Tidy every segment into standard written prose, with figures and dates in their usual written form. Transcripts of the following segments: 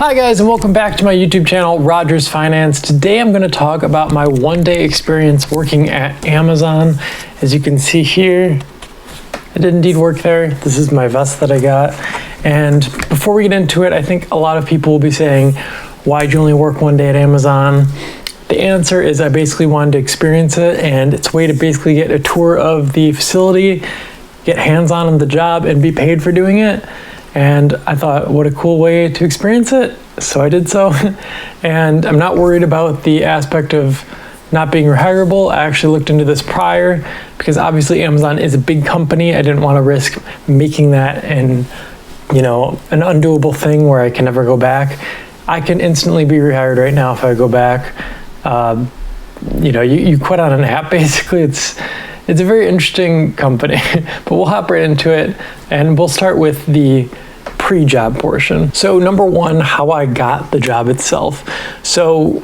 Hi guys, and welcome back to my YouTube channel, Rogers Finance. Today I'm going to talk about my one-day experience working at Amazon. As you can see here, I did indeed work there. This is my vest that I got. And before we get into it, I think a lot of people will be saying, why'd you only work one day at Amazon? The answer is I basically wanted to experience it, and it's a way to basically get a tour of the facility, get hands-on on the job, and be paid for doing it. And I thought, what a cool way to experience it. So I did so. And I'm not worried about the aspect of not being rehireable. I actually looked into this prior because obviously Amazon is a big company. I didn't want to risk making that an undoable thing where I can never go back. I can instantly be rehired right now if I go back. You quit on an app basically. It's a very interesting company, but we'll hop right into it and we'll start with the pre-job portion. So number one, how I got the job itself. So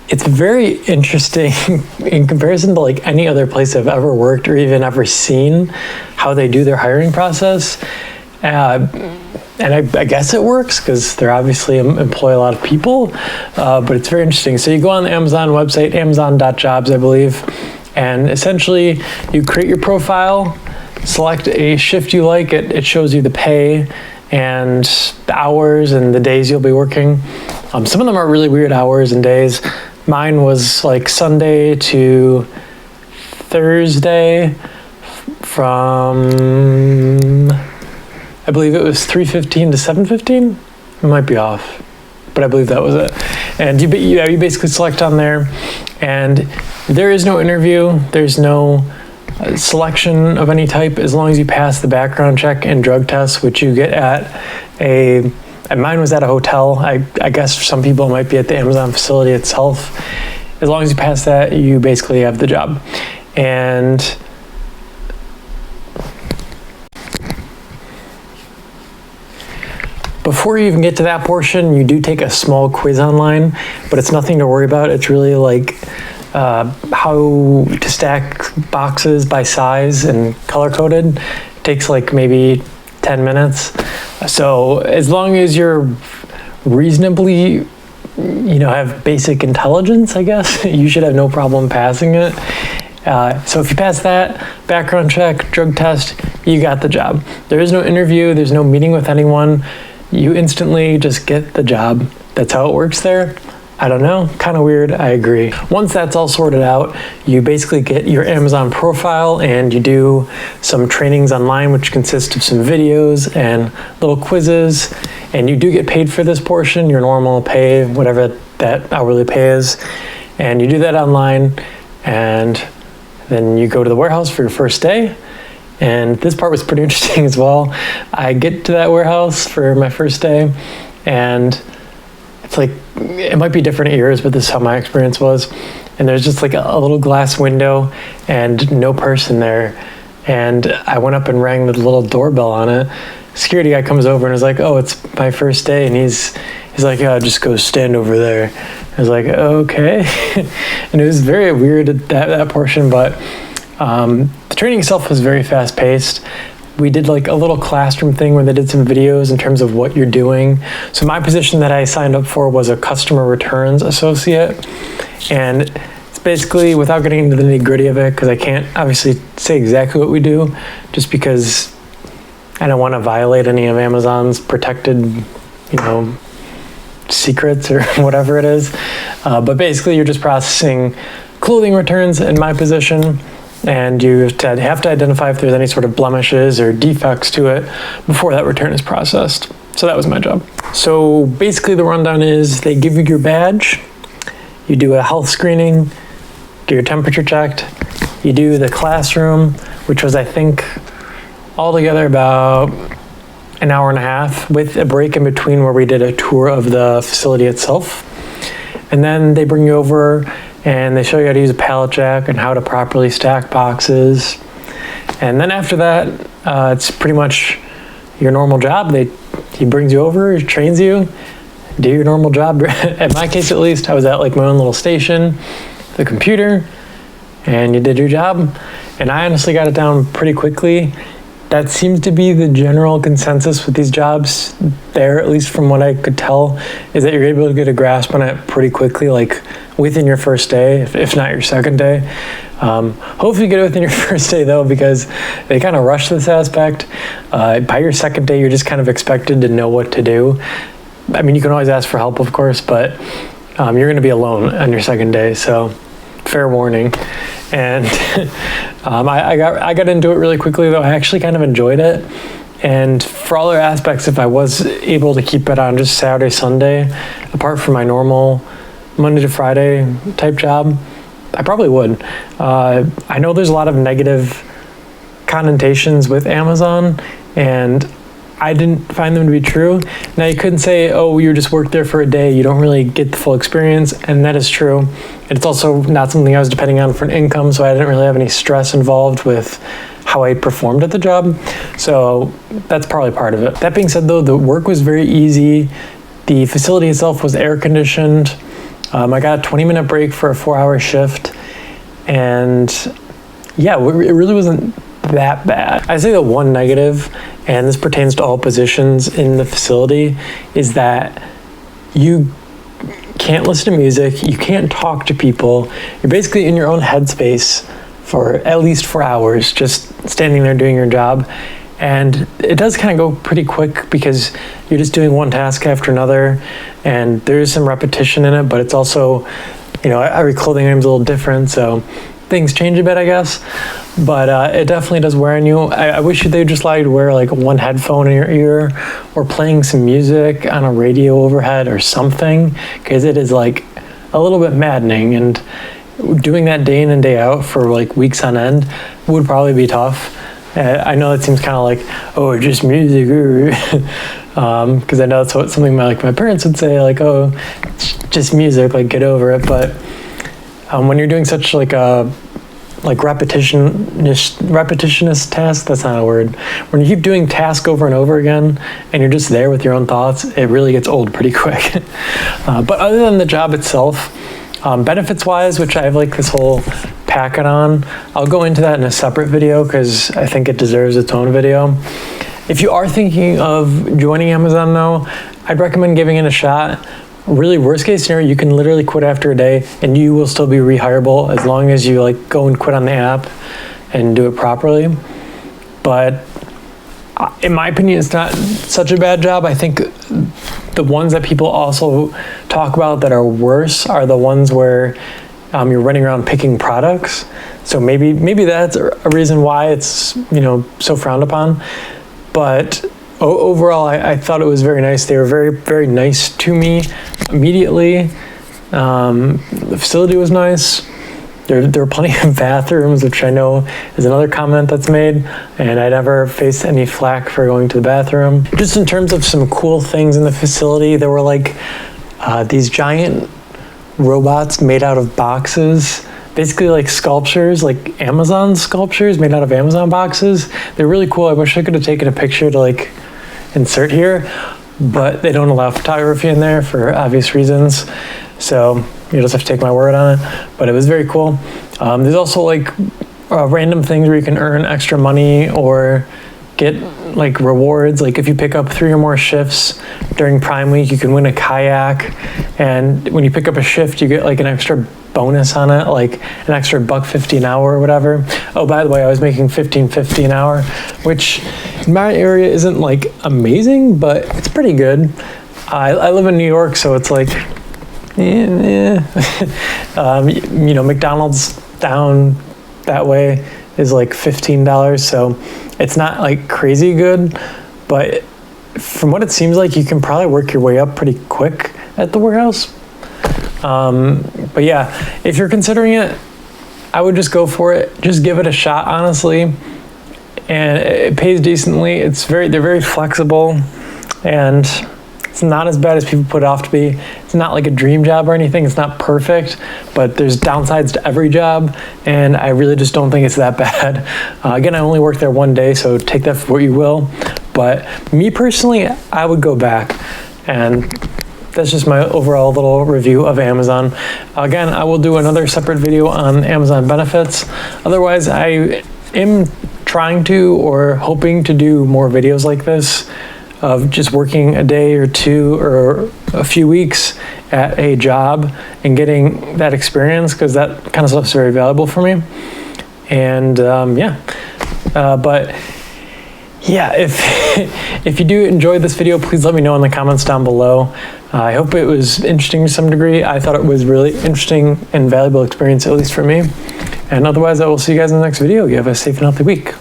it's very interesting in comparison to like any other place I've ever worked or even ever seen how they do their hiring process. And I guess it works because they're obviously employ a lot of people, but it's very interesting. So you go on the Amazon website, amazon.jobs, I believe, and essentially you create your profile, select a shift you like, it shows you the pay and the hours and the days you'll be working. Some of them are really weird hours and days. Mine was like Sunday to Thursday from, I believe it was 3:15 to 7:15. It might be off, but I believe that was it. And you basically select on there, and there is no interview. There's no selection of any type as long as you pass the background check and drug test, which you get and mine was at a hotel. I guess for some people it might be at the Amazon facility itself. As long as you pass that, you basically have the job. And before you even get to that portion, you do take a small quiz online, but it's nothing to worry about. It's really like how to stack boxes by size and color coded. It takes like maybe 10 minutes. So as long as you're reasonably, have basic intelligence, I guess, you should have no problem passing it. So if you pass that background check, drug test, you got the job. There is no interview. There's no meeting with anyone. You instantly just get the job. That's how it works there. I don't know, kind of weird, I agree. Once that's all sorted out, you basically get your Amazon profile and you do some trainings online, which consist of some videos and little quizzes, and you do get paid for this portion, your normal pay, whatever that hourly pay is, and you do that online, and then you go to the warehouse for your first day. And this part was pretty interesting as well. I get to that warehouse for my first day, and it's like, it might be different at yours, but this is how my experience was. And there's just like a little glass window and no person there. And I went up and rang the little doorbell on it. Security guy comes over and is like, oh, it's my first day. And he's like, oh, just go stand over there. I was like, okay. And it was very weird at that portion, but the training itself was very fast paced. We did like a little classroom thing where they did some videos in terms of what you're doing. So my position that I signed up for was a customer returns associate. And it's basically, without getting into the nitty gritty of it, because I can't obviously say exactly what we do, just because I don't want to violate any of Amazon's protected, secrets or whatever it is. But basically you're just processing clothing returns in my position. And you have to identify if there's any sort of blemishes or defects to it before that return is processed. So that was my job. So basically the rundown is they give you your badge, you do a health screening, get your temperature checked, you do the classroom, which was I think altogether about an hour and a half with a break in between where we did a tour of the facility itself. And then they bring you over and they show you how to use a pallet jack and how to properly stack boxes. And then after that, it's pretty much your normal job. He brings you over, trains you, do your normal job. In my case, at least, I was at like my own little station, the computer, and you did your job. And I honestly got it down pretty quickly. that seems to be the general consensus with these jobs there, at least from what I could tell, is that you're able to get a grasp on it pretty quickly, like within your first day, if not your second day. Hopefully you get it within your first day though, because they kind of rush this aspect. By your second day, you're just kind of expected to know what to do. I mean, you can always ask for help, of course, but you're going to be alone on your second day, so fair warning. And I got into it really quickly though. I actually kind of enjoyed it. And for all other aspects, if I was able to keep it on just Saturday, Sunday, apart from my normal Monday to Friday type job, I probably would. I know there's a lot of negative connotations with Amazon, and I didn't find them to be true. Now, you couldn't say, oh, you just worked there for a day, you don't really get the full experience, and that is true. It's also not something I was depending on for an income, so I didn't really have any stress involved with how I performed at the job. So that's probably part of it. That being said, though, the work was very easy. The facility itself was air conditioned. I got a 20-minute break for a 4-hour shift, and yeah, it really wasn't that bad. I'd say the one negative, and this pertains to all positions in the facility, is that you can't listen to music, you can't talk to people, you're basically in your own headspace for at least 4 hours, just standing there doing your job. And it does kind of go pretty quick because you're just doing one task after another, and there's some repetition in it, but it's also, every clothing item is a little different, so things change a bit, I guess. But it definitely does wear on you. I wish they would just allow you to wear like one headphone in your ear, or playing some music on a radio overhead or something, because it is like a little bit maddening, and doing that day in and day out for like weeks on end would probably be tough. I know it seems kind of like, oh, just music, because I know that's what something my parents would say, like, oh, it's just music, like, get over it. But when you're doing such like a repetitionist task, that's not a word. When you keep doing task over and over again, and you're just there with your own thoughts, it really gets old pretty quick. But other than the job itself, benefits-wise, which I have like this whole packet on, I'll go into that in a separate video because I think it deserves its own video. If you are thinking of joining Amazon though, I'd recommend giving it a shot. Really, worst case scenario, you can literally quit after a day and you will still be rehireable as long as you like go and quit on the app and do it properly. But in my opinion, it's not such a bad job. I think the ones that people also talk about that are worse are the ones where you're running around picking products. So maybe that's a reason why it's so frowned upon. But overall, I thought it was very nice. They were very, very nice to me immediately. The facility was nice. There were plenty of bathrooms, which I know is another comment that's made, and I never faced any flack for going to the bathroom. Just in terms of some cool things in the facility, there were like these giant robots made out of boxes, basically like sculptures, like Amazon sculptures made out of Amazon boxes. They're really cool. I wish I could have taken a picture to like insert here, but they don't allow photography in there for obvious reasons. So you just have to take my word on it, but it was very cool. There's also like random things where you can earn extra money or get like rewards. Like if you pick up 3 or more shifts during Prime Week, you can win a kayak. And when you pick up a shift, you get like an extra bonus on it, like an extra $1.50 an hour or whatever. Oh, by the way, I was making $15.50 an hour, which in my area isn't like amazing, but it's pretty good. I live in New York, so it's like, McDonald's down that way is like $15, so it's not like crazy good, but from what it seems like, you can probably work your way up pretty quick at the warehouse. But yeah, if you're considering it, I would just go for it. Just give it a shot, honestly. And it pays decently. They're very flexible, and it's not as bad as people put it off to be. It's not like a dream job or anything. It's not perfect, but there's downsides to every job, and I really just don't think it's that bad. Again, I only worked there one day, so take that for what you will. But me personally, I would go back, and that's just my overall little review of Amazon. Again, I will do another separate video on Amazon benefits. Otherwise, I am trying to or hoping to do more videos like this of just working a day or two or a few weeks at a job and getting that experience, because that kind of stuff is very valuable for me. And but yeah, if you do enjoy this video, please let me know in the comments down below. I hope it was interesting to some degree. I thought it was really interesting and valuable experience, at least for me. And otherwise, I will see you guys in the next video. You have a safe and healthy week.